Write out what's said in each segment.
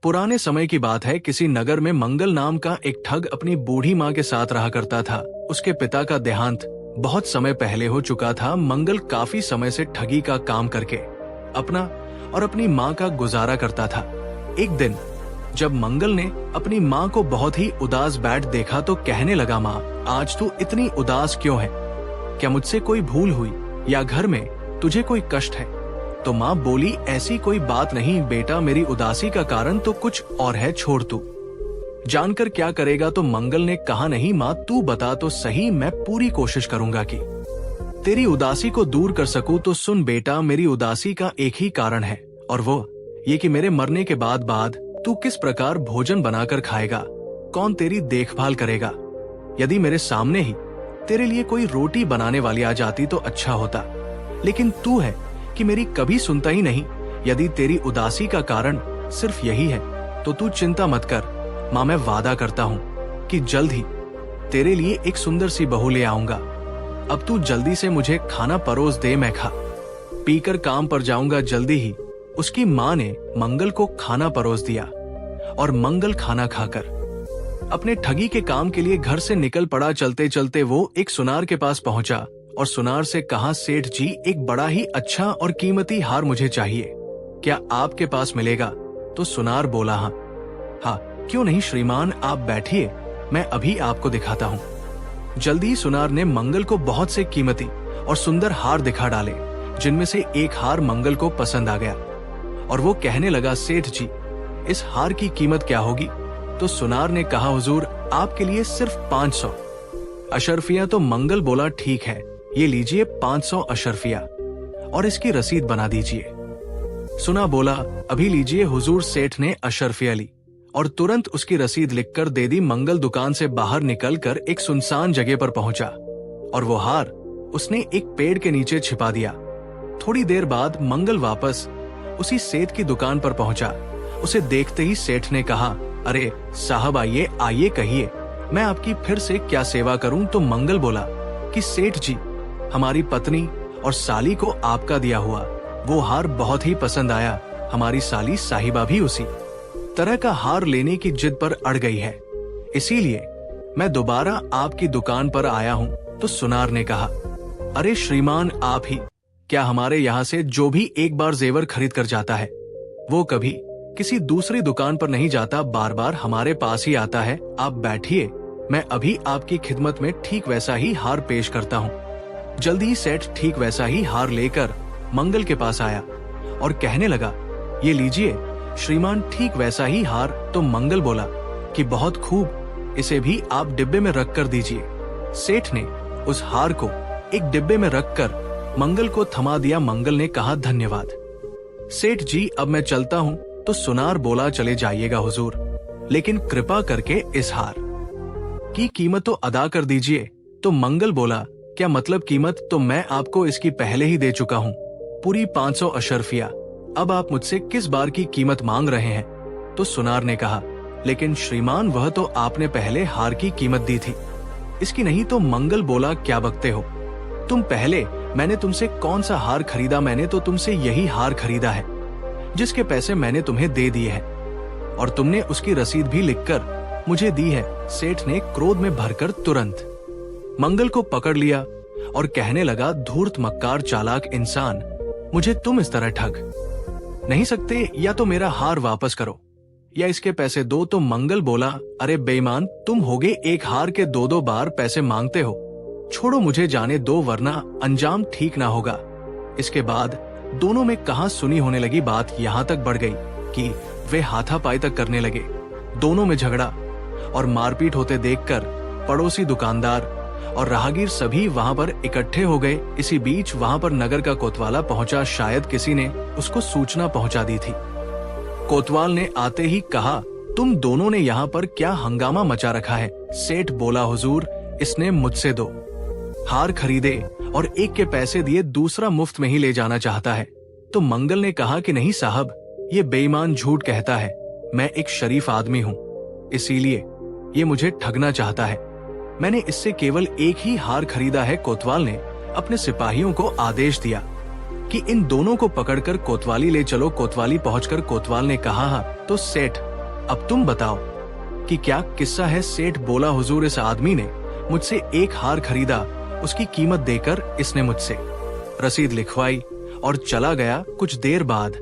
पुराने समय की बात है। किसी नगर में मंगल नाम का एक ठग अपनी बूढ़ी माँ के साथ रहा करता था। उसके पिता का देहांत बहुत समय पहले हो चुका था। मंगल काफी समय से ठगी का काम करके अपना और अपनी माँ का गुजारा करता था। एक दिन जब मंगल ने अपनी माँ को बहुत ही उदास बैठ देखा तो कहने लगा, माँ, आज तू इतनी उदास क्यों है? क्या मुझसे कोई भूल हुई या घर में तुझे कोई कष्ट है? तो माँ बोली, ऐसी कोई बात नहीं बेटा, मेरी उदासी का कारण तो कुछ और है, छोड़ तू। जानकर क्या करेगा? तो मंगल ने कहा, नहीं माँ, तू बता तो सही, मैं पूरी कोशिश करूंगा कि तेरी उदासी को दूर कर सकूं। तो सुन बेटा, मेरी उदासी का एक ही कारण है और वो ये कि मेरे मरने के बाद तू किस प्रकार भोजन बनाकर खाएगा, कौन तेरी देखभाल करेगा? यदि मेरे सामने ही तेरे लिए कोई रोटी बनाने वाली आ जाती तो अच्छा होता, लेकिन तू है कि मेरी कभी सुनता ही नहीं। यदि तेरी उदासी का कारण सिर्फ यही है तो तू चिंता मत कर माँ, मैं वादा करता हूँ कि जल्द ही तेरे लिए एक सुंदर सी बहू ले आऊंगा। अब तू जल्दी से मुझे खाना परोस दे, मैं खा पीकर काम पर जाऊंगा जल्दी ही। उसकी माँ ने मंगल को खाना परोस दिया और मंगल खाना खाकर अपने ठगी के काम के लिए घर से निकल पड़ा। चलते चलते वो एक सुनार के पास पहुंचा और सुनार से कहा, सेठ जी, एक बड़ा ही अच्छा और कीमती हार मुझे चाहिए, क्या आपके पास मिलेगा? तो सुनार बोला, हाँ, क्यों नहीं श्रीमान, आप बैठिए, मैं अभी आपको दिखाता हूँ। जल्दी ही सुनार ने मंगल को बहुत से कीमती और सुंदर हार दिखा डाले, जिनमें से एक हार मंगल को पसंद आ गया और वो कहने लगा, सेठ जी, इस हार की कीमत क्या होगी? तो सुनार ने कहा, हुजूर, आपके लिए सिर्फ 500 अशर्फिया। तो मंगल बोला, ठीक है, ये लीजिए 500 अशर्फिया और इसकी रसीद बना दीजिए। सुना बोला, अभी लीजिए हुजूर। सेठ ने अशर्फिया ली और तुरंत उसकी रसीद लिखकर दे दी। मंगल दुकान से बाहर निकलकर एक सुनसान जगह पर पहुंचा और वो हार उसने एक पेड़ के नीचे छिपा दिया। थोड़ी देर बाद मंगल वापस उसी सेठ की दुकान पर पहुंचा। उसे देखते ही सेठ ने कहा, अरे साहब, आइए आइए, कहिए मैं आपकी फिर से क्या सेवा करूं? तो मंगल बोला कि सेठ जी, हमारी पत्नी और साली को आपका दिया हुआ वो हार बहुत ही पसंद आया। हमारी साली साहिबा भी उसी तरह का हार लेने की जिद पर अड़ गई है, इसीलिए मैं दोबारा आपकी दुकान पर आया हूँ। तो सुनार ने कहा, अरे श्रीमान, आप ही क्या हमारे यहाँ से जो भी एक बार जेवर खरीद कर जाता है वो कभी किसी दूसरी दुकान पर नहीं जाता, बार बार हमारे पास ही आता है। आप बैठिए, मैं अभी आपकी खिदमत में ठीक वैसा ही हार पेश करता हूँ। जल्दी ही सेठ ठीक वैसा ही हार लेकर मंगल के पास आया और कहने लगा, ये लीजिए श्रीमान, ठीक वैसा ही हार। तो मंगल बोला कि बहुत खूब, इसे भी आप डिब्बे में रख कर दीजिए। सेठ ने उस हार को एक डिब्बे में रखकर मंगल को थमा दिया। मंगल ने कहा, धन्यवाद सेठ जी, अब मैं चलता हूँ। तो सुनार बोला, चले जाइएगा हुजूर, लेकिन कृपा करके इस हार की कीमत तो अदा कर दीजिए। तो मंगल बोला, क्या मतलब कीमत? तो मैं आपको इसकी पहले ही दे चुका हूँ, पूरी 500 अशर्फिया। अब आप मुझसे किस बार की कीमत मांग रहे हैं? तो सुनार ने कहा, लेकिन श्रीमान, वह तो आपने पहले हार की कीमत दी थी, इसकी नहीं। तो मंगल बोला, क्या बकते हो तुम? पहले मैंने तुमसे कौन सा हार खरीदा? मैंने तो तुमसे यही हार खरीदा है जिसके पैसे मैंने तुम्हें दे दिए हैं और तुमने उसकी रसीद भी लिखकर मुझे दी है। सेठ ने क्रोध में भरकर तुरंत मंगल को पकड़ लिया और कहने लगा, धूर्त, मक्कार, चालाक इंसान, मुझे तुम इस तरह ठग नहीं सकते। या तो मेरा हार वापस करो या इसके पैसे दो। तो मंगल बोला, अरे बेईमान, तुम होगे एक हार के 2-2 बार पैसे मांगते हो, छोड़ो मुझे जाने दो, वरना अंजाम ठीक ना होगा। इसके बाद दोनों में कहा सुनी होने लगी। बात यहाँ तक बढ़ गई कि वे हाथापाई तक करने लगे। दोनों में झगड़ा और मारपीट होते देखकर पड़ोसी दुकानदार और राहगीर सभी वहां पर इकट्ठे हो गए। इसी बीच वहां पर नगर का कोतवाला पहुंचा। शायद किसी ने उसको सूचना पहुंचा दी थी। कोतवाल ने आते ही कहा, तुम दोनों ने यहाँ पर क्या हंगामा मचा रखा है? सेठ बोला, हुजूर, इसने मुझसे 2 हार खरीदे और एक के पैसे दिए, दूसरा मुफ्त में ही ले जाना चाहता है। तो मंगल ने कहा कि नहीं साहब, ये बेईमान झूठ कहता है, मैं एक शरीफ आदमी हूँ, इसीलिए ये मुझे ठगना चाहता है। मैंने इससे केवल एक ही हार खरीदा है। कोतवाल ने अपने सिपाहियों को आदेश दिया कि इन दोनों को पकड़कर कोतवाली ले चलो। कोतवाली पहुंचकर कोतवाल ने कहा, हाँ। तो सेठ अब तुम बताओ कि क्या किस्सा है। सेठ बोला, हुजूर इस आदमी ने मुझसे एक हार खरीदा, उसकी कीमत देकर इसने मुझसे रसीद लिखवाई और चला गया। कुछ देर बाद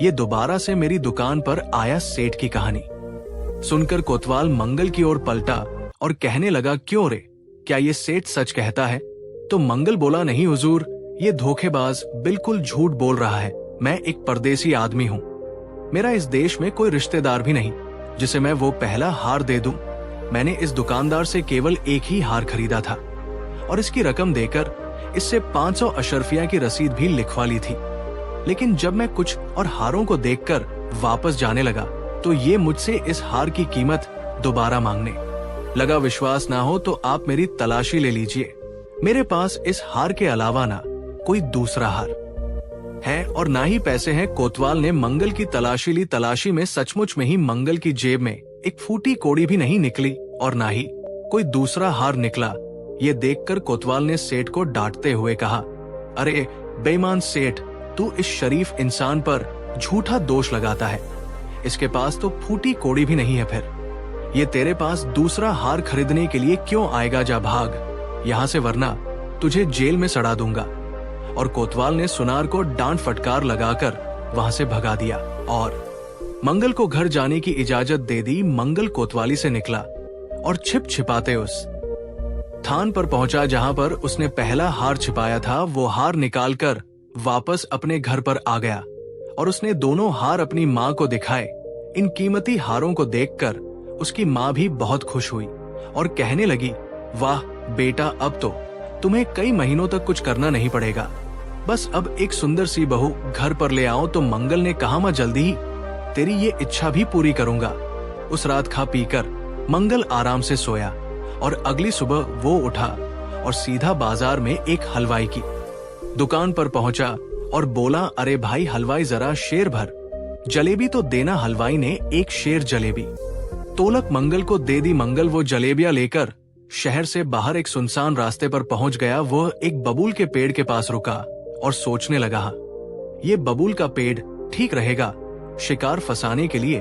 ये दोबारा से मेरी दुकान पर आया। सेठ की कहानी सुनकर कोतवाल मंगल की ओर पलटा और कहने लगा, क्यों रे, क्या ये सेठ सच कहता है? तो मंगल बोला, नहीं हुजूर, ये धोखेबाज बिल्कुल झूठ बोल रहा है। मैं एक परदेसी आदमी हूँ, मेरा इस देश में कोई रिश्तेदार भी नहीं जिसे मैं वो पहला हार दे दूं। मैंने इस दुकानदार से केवल एक ही हार खरीदा था और इसकी रकम देकर इससे 500 अशरफिया की रसीद भी लिखवा ली थी। लेकिन जब मैं कुछ और हारों को देखकर वापस जाने लगा तो ये मुझसे इस हार की कीमत दोबारा मांगने लगा। विश्वास ना हो तो आप मेरी तलाशी ले लीजिए, मेरे पास इस हार के अलावा ना कोई दूसरा हार है और ना ही पैसे हैं। कोतवाल ने मंगल की तलाशी ली। तलाशी में सचमुच में ही मंगल की जेब में एक फूटी कौड़ी भी नहीं निकली और ना ही कोई दूसरा हार निकला। ये देखकर कोतवाल ने सेठ को डांटते हुए कहा, अरे बेईमान सेठ, तू इस शरीफ इंसान पर झूठा दोष लगाता है। इसके पास तो फूटी कौड़ी भी नहीं है, फिर ये तेरे पास दूसरा हार खरीदने के लिए क्यों आएगा? जा भाग यहाँ से, वरना तुझे जेल में सड़ा दूंगा। और कोतवाल ने सुनार को डांट फटकार लगाकर वहां से भगा दिया और मंगल को घर जाने की इजाजत दे दी। मंगल कोतवाली से निकला और छिप छिपाते उस थान पर पहुंचा जहां पर उसने पहला हार छिपाया था। वो हार निकालकर वापस अपने घर पर आ गया और उसने दोनों हार अपनी माँ को दिखाए। इन कीमती हारों को देखकर उसकी माँ भी बहुत खुश हुई और कहने लगी, वाह बेटा, अब तो तुम्हें कई महीनों तक कुछ करना नहीं पड़ेगा, बस अब एक सुंदर सी बहू घर पर ले आओ। तो मंगल ने कहा, मैं जल्दी ही तेरी ये इच्छा भी पूरी करूंगा। उस रात खा पीकर मंगल आराम से सोया और अगली सुबह वो उठा और सीधा बाजार में एक हलवाई की दुकान पर पहुंचा और बोला, अरे भाई हलवाई, जरा शेर भर जलेबी तो देना। हलवाई ने एक शेर जलेबी तोलक मंगल को दे दी। मंगल वो जलेबियां लेकर शहर से बाहर एक सुनसान रास्ते पर पहुंच गया। वह एक बबूल के पेड़ के पास रुका और सोचने लगा, ये बबूल का पेड़ ठीक रहेगा शिकार फंसाने के लिए।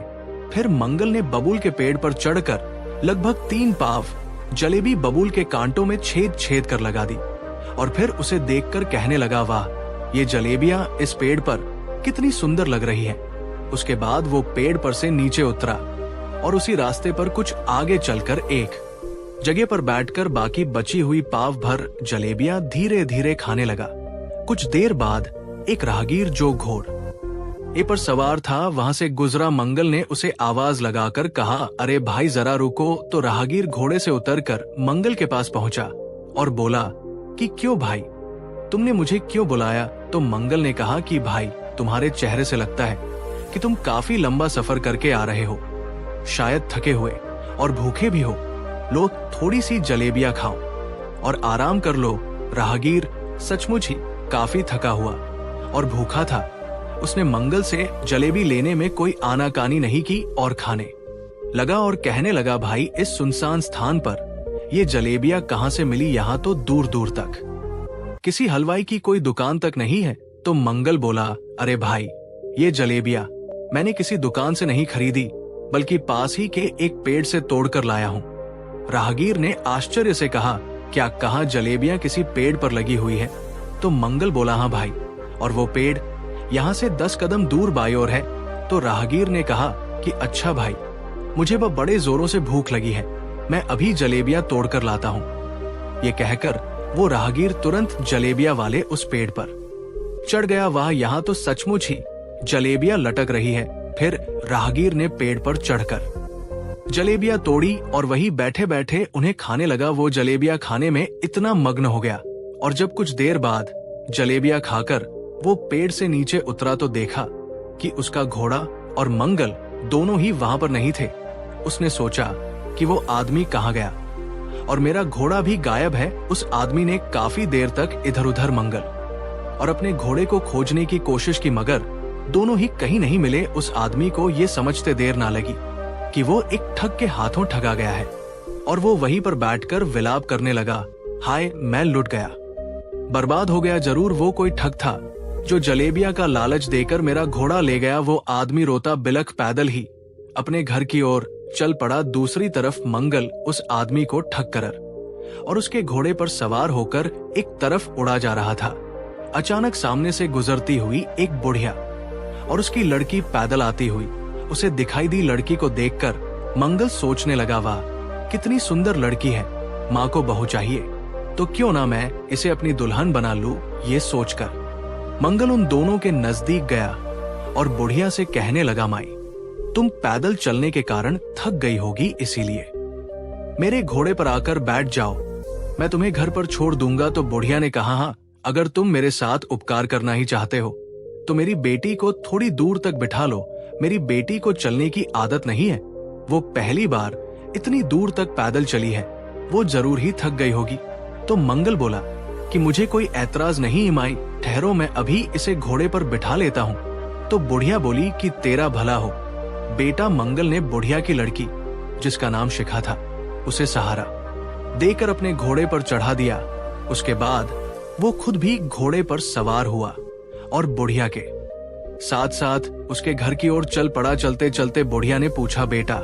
फिर मंगल ने बबूल के पेड़ पर चढ़कर लगभग 3 पाव जलेबी बबूल के कांटों में छेद छेद कर लगा दी और फिर उसे देखकर कहने लगा, वाह, ये जलेबियां इस पेड़ पर कितनी सुंदर लग रही है। उसके बाद वो पेड़ पर से नीचे उतरा और उसी रास्ते पर कुछ आगे चलकर एक जगह पर बैठकर बाकी बची हुई पाव भर जलेबियां धीरे धीरे खाने लगा। कुछ देर बाद एक राहगीर जो घोड़े पर सवार था वहां से गुजरा। मंगल ने उसे आवाज लगाकर कहा, अरे भाई जरा रुको। तो राहगीर घोड़े से उतरकर मंगल के पास पहुंचा और बोला कि क्यों भाई, तुमने मुझे क्यों बुलाया? तो मंगल ने कहा कि भाई, तुम्हारे चेहरे से लगता है कि तुम काफी लंबा सफर करके आ रहे हो, शायद थके हुए और भूखे भी हो। लो थोड़ी सी जलेबियां खाओ और आराम कर लो। राहगीर सचमुच ही काफी थका हुआ और भूखा था। उसने मंगल से जलेबी लेने में कोई आनाकानी नहीं की और खाने लगा और कहने लगा, भाई इस सुनसान स्थान पर ये जलेबियां कहां से मिली? यहाँ तो दूर दूर तक किसी हलवाई की कोई दुकान तक नहीं है। तो मंगल बोला, अरे भाई, ये जलेबियां मैंने किसी दुकान से नहीं खरीदी, बल्कि पास ही के एक पेड़ से तोड़कर लाया हूँ। राहगीर ने आश्चर्य से कहा, क्या कहा जलेबियां किसी पेड़ पर लगी हुई है? तो मंगल बोला, हाँ भाई, और वो पेड़ यहाँ से 10 कदम दूर बाई ओर है। तो राहगीर ने कहा कि अच्छा भाई, मुझे वह बड़े जोरों से भूख लगी है, मैं अभी जलेबियां तोड़कर लाता हूँ। ये कहकर वो राहगीर तुरंत जलेबियां वाले उस पेड़ पर चढ़ गया। वह यहाँ तो सचमुच ही जलेबियां लटक रही है। फिर राहगीर ने पेड़ पर चढ़कर जलेबियां तोड़ी और वही बैठे बैठे उन्हें खाने लगा। वो जलेबियां खाने में इतना मग्न हो गया और जब कुछ देर बाद जलेबियां खाकर वो पेड़ से नीचे उतरा तो देखा कि उसका घोड़ा और मंगल दोनों ही वहां पर नहीं थे। उसने सोचा कि वो आदमी कहाँ गया और मेरा घोड़ा भी गायब है। उस आदमी ने काफी देर तक इधर उधर मंगल और अपने घोड़े को खोजने की कोशिश की, मगर दोनों ही कहीं नहीं मिले। उस आदमी को ये समझते देर ना लगी कि वो एक ठग के हाथों ठगा गया है और वो वहीं पर बैठकर विलाप करने लगा, हाय मैं लुट गया, बर्बाद हो गया। जरूर वो कोई ठग था जो जलेबियां का लालच देकर मेरा घोड़ा ले गया। वो आदमी रोता बिलख पैदल ही अपने घर की ओर चल पड़ा। दूसरी तरफ मंगल उस आदमी को ठग कर और उसके घोड़े पर सवार होकर एक तरफ उड़ा जा रहा था। अचानक सामने से गुजरती हुई एक बुढ़िया और उसकी लड़की पैदल आती हुई उसे दिखाई दी। लड़की को देखकर मंगल सोचने लगा, वाह कितनी सुंदर लड़की है, माँ को बहू चाहिए तो क्यों ना मैं इसे अपनी दुल्हन बना लूं। ये सोचकर मंगल उन दोनों के नजदीक गया और बुढ़िया से कहने लगा, माई तुम पैदल चलने के कारण थक गई होगी, इसीलिए मेरे घोड़े पर आकर बैठ जाओ, मैं तुम्हें घर पर छोड़ दूंगा। तो बुढ़िया ने कहा, हाँ अगर तुम मेरे साथ उपकार करना ही चाहते हो तो मेरी बेटी को थोड़ी दूर तक बिठा लो। मेरी बेटी को चलने की आदत नहीं है, वो पहली बार इतनी दूर तक पैदल चली है, वो जरूर ही थक गई होगी। तो मंगल बोला कि मुझे कोई ऐतराज नहीं माई, ठहरो मैं अभी इसे घोड़े पर बिठा लेता हूँ। तो बुढ़िया बोली कि तेरा भला हो बेटा। मंगल ने बुढ़िया की लड़की जिसका नाम शिखा था उसे सहारा देकर अपने घोड़े पर चढ़ा दिया। उसके बाद वो खुद भी घोड़े पर सवार हुआ और बुढ़िया के साथ साथ उसके घर की ओर चल पड़ा। चलते चलते बुढ़िया ने पूछा, बेटा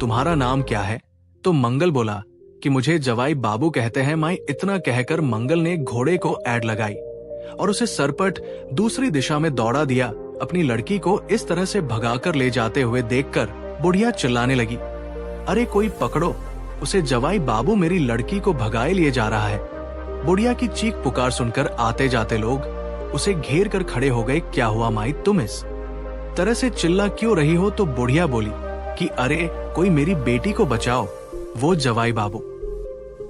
तुम्हारा नाम क्या है? तो मंगल बोला कि मुझे जवाई बाबू कहते हैं माई। इतना कहकर मंगल ने घोड़े को ऐड लगाई और उसे सरपट दूसरी दिशा में दौड़ा दिया। अपनी लड़की को इस तरह से भगाकर ले जाते हुए देखकर बुढ़िया चिल्लाने लगी, अरे कोई पकड़ो उसे, जवाई बाबू मेरी लड़की को भगाए लिए जा रहा है। बुढ़िया की चीख पुकार सुनकर आते जाते लोग उसे घेर कर खड़े हो गए। क्या हुआ माई, तुम इस तरह से चिल्ला क्यों रही हो? तो बुढ़िया बोली कि अरे कोई मेरी बेटी को बचाओ, वो जवाई बाबू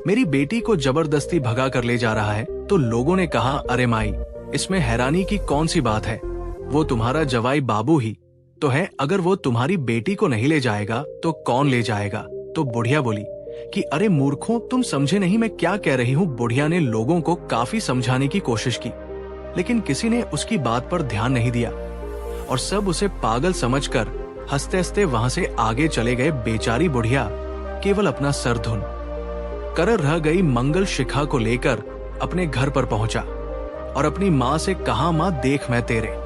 मेरी बेटी को जबरदस्ती भगा कर ले जा रहा है। तो लोगों ने कहा, अरे माई इसमें हैरानी की कौन सी बात है, वो तुम्हारा जवाई बाबू ही तो है, अगर वो तुम्हारी बेटी को नहीं ले जाएगा तो कौन ले जाएगा? तो बुढ़िया बोली कि अरे मूर्खों, तुम समझे नहीं मैं क्या कह रही हूँ। बुढ़िया ने लोगों को काफी समझाने की कोशिश की लेकिन किसी ने उसकी बात पर ध्यान नहीं दिया और सब उसे पागल समझकर हंसते हंसते वहां से आगे चले गए। बेचारी बुढ़िया केवल अपना सर धुन कर रह गई। मंगल शिखा को लेकर अपने घर पर पहुंचा और अपनी माँ से कहा, माँ देख मैं तेरे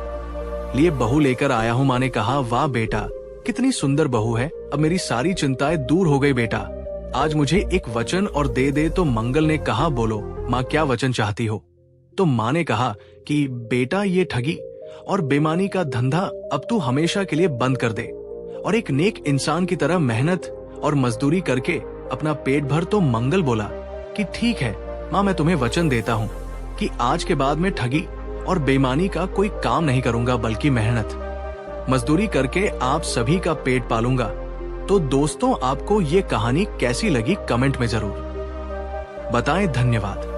लिए बहू लेकर आया हूँ। माँ ने कहा, वाह बेटा कितनी सुंदर बहू है, अब मेरी सारी चिंताएं दूर हो गई बेटा, आज मुझे एक वचन और दे दे। तो मंगल ने कहा, बोलो माँ क्या वचन चाहती हो? तो माँ ने कहा कि बेटा ये ठगी और बेईमानी का धंधा अब तू हमेशा के लिए बंद कर दे और एक नेक इंसान की तरह मेहनत और मजदूरी करके अपना पेट भर। तो मंगल बोला कि ठीक है माँ, मैं तुम्हें वचन देता हूँ कि आज के बाद मैं ठगी और बेईमानी का कोई काम नहीं करूंगा, बल्कि मेहनत मजदूरी करके आप सभी का पेट पालूंगा। तो दोस्तों आपको ये कहानी कैसी लगी कमेंट में जरूर बताएं। धन्यवाद।